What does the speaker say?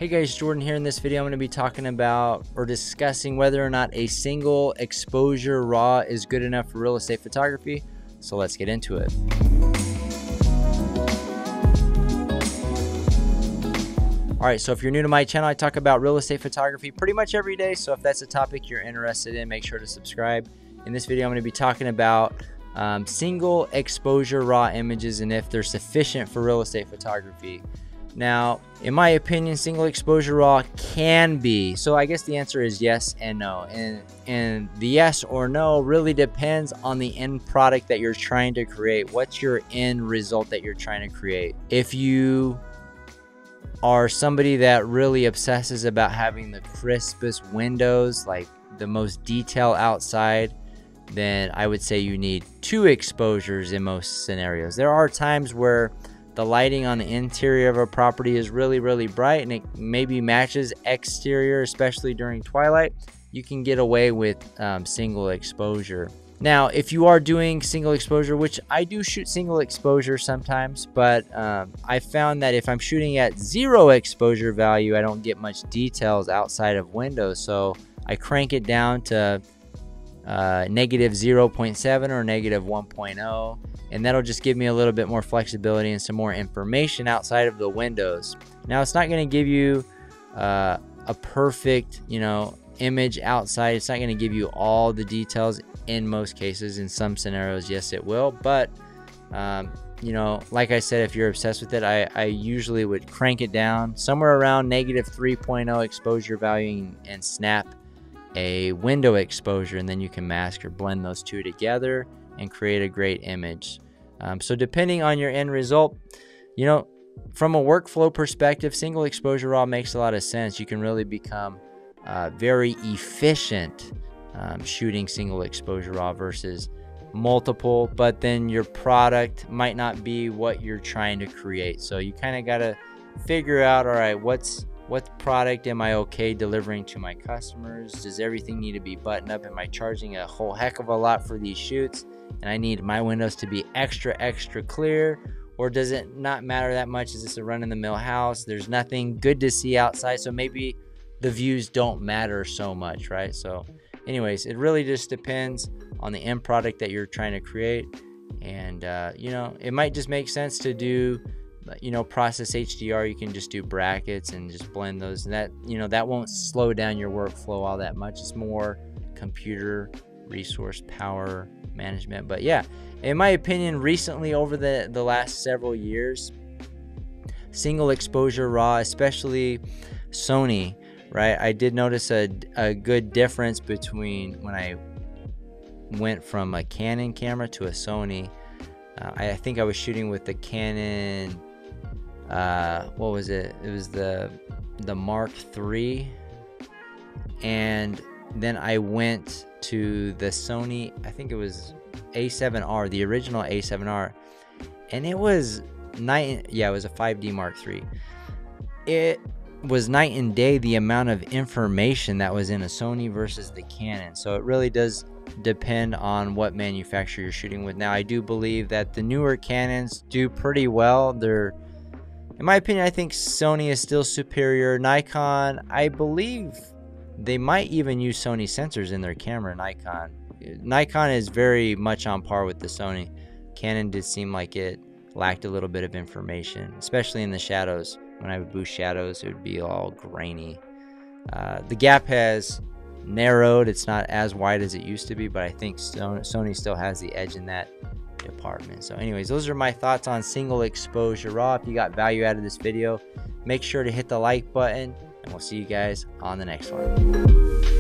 Hey guys, Jordan here. In this video I'm going to be talking about or discussing whether or not a single exposure RAW is good enough for real estate photography. So let's get into it. Alright, so if you're new to my channel, I talk about real estate photography pretty much every day. So if that's a topic you're interested in, make sure to subscribe. In this video I'm going to be talking about single exposure RAW images and if they're sufficient for real estate photography. Now, in my opinion, single exposure RAW can be. So I guess the answer is yes and no. And the yes or no really depends on the end product that you're trying to create. What's your end result that you're trying to create? If you are somebody that really obsesses about having the crispest windows, like the most detail outside, then I would say you need 2 exposures in most scenarios. There are times where the lighting on the interior of a property is really bright and it maybe matches exterior, especially during twilight. You can get away with single exposure. Now, if you are doing single exposure, which I do shoot single exposure sometimes, but I found that if I'm shooting at 0 exposure value, I don't get much details outside of windows. So I crank it down to negative 0.7 or negative 1.0, and that'll just give me a little bit more flexibility and some more information outside of the windows. Now, it's not going to give you a perfect, image outside. It's not going to give you all the details in most cases. In some scenarios, yes, it will. But like I said, if you're obsessed with it, I usually would crank it down somewhere around negative 3.0 exposure value and snap a window exposure, and then you can mask or blend those two together and create a great image. So depending on your end result, from a workflow perspective, single exposure RAW makes a lot of sense. You can really become very efficient shooting single exposure RAW versus multiple, but then your product might not be what you're trying to create. So you kind of got to figure out, all right, what product am I okay delivering to my customers? Does everything need to be buttoned up? Am I charging a whole heck of a lot for these shoots and I need my windows to be extra clear? Or does it not matter that much? Is this a run-of-the-mill house? There's nothing good to see outside, so maybe the views don't matter so much, right? So anyways, it really just depends on the end product that you're trying to create. And it might just make sense to do process HDR. You can just do brackets and just blend those, and that won't slow down your workflow all that much. It's more computer resource power management. But yeah, in my opinion, recently over the last several years, single exposure RAW, especially Sony, right, I did notice a good difference between when I went from a Canon camera to a Sony. I think I was shooting with the Canon, what was it? It was the Mark III, and then I went to the Sony, I think it was A7R, the original A7R, and it was it was a 5D Mark III. It was night and day the amount of information that was in a Sony versus the Canon. So it really does depend on what manufacturer you're shooting with. Now, I do believe that the newer Canons do pretty well. In my opinion, I think Sony is still superior. Nikon, I believe they might even use Sony sensors in their camera. Nikon is very much on par with the Sony. Canon did seem like it lacked a little bit of information, especially in the shadows. When I would boost shadows, it would be all grainy. The gap has narrowed. It's not as wide as it used to be, but I think Sony still has the edge in that department. So anyways, those are my thoughts on single exposure RAW. If you got value out of this video, make sure to hit the like button, and we'll see you guys on the next one.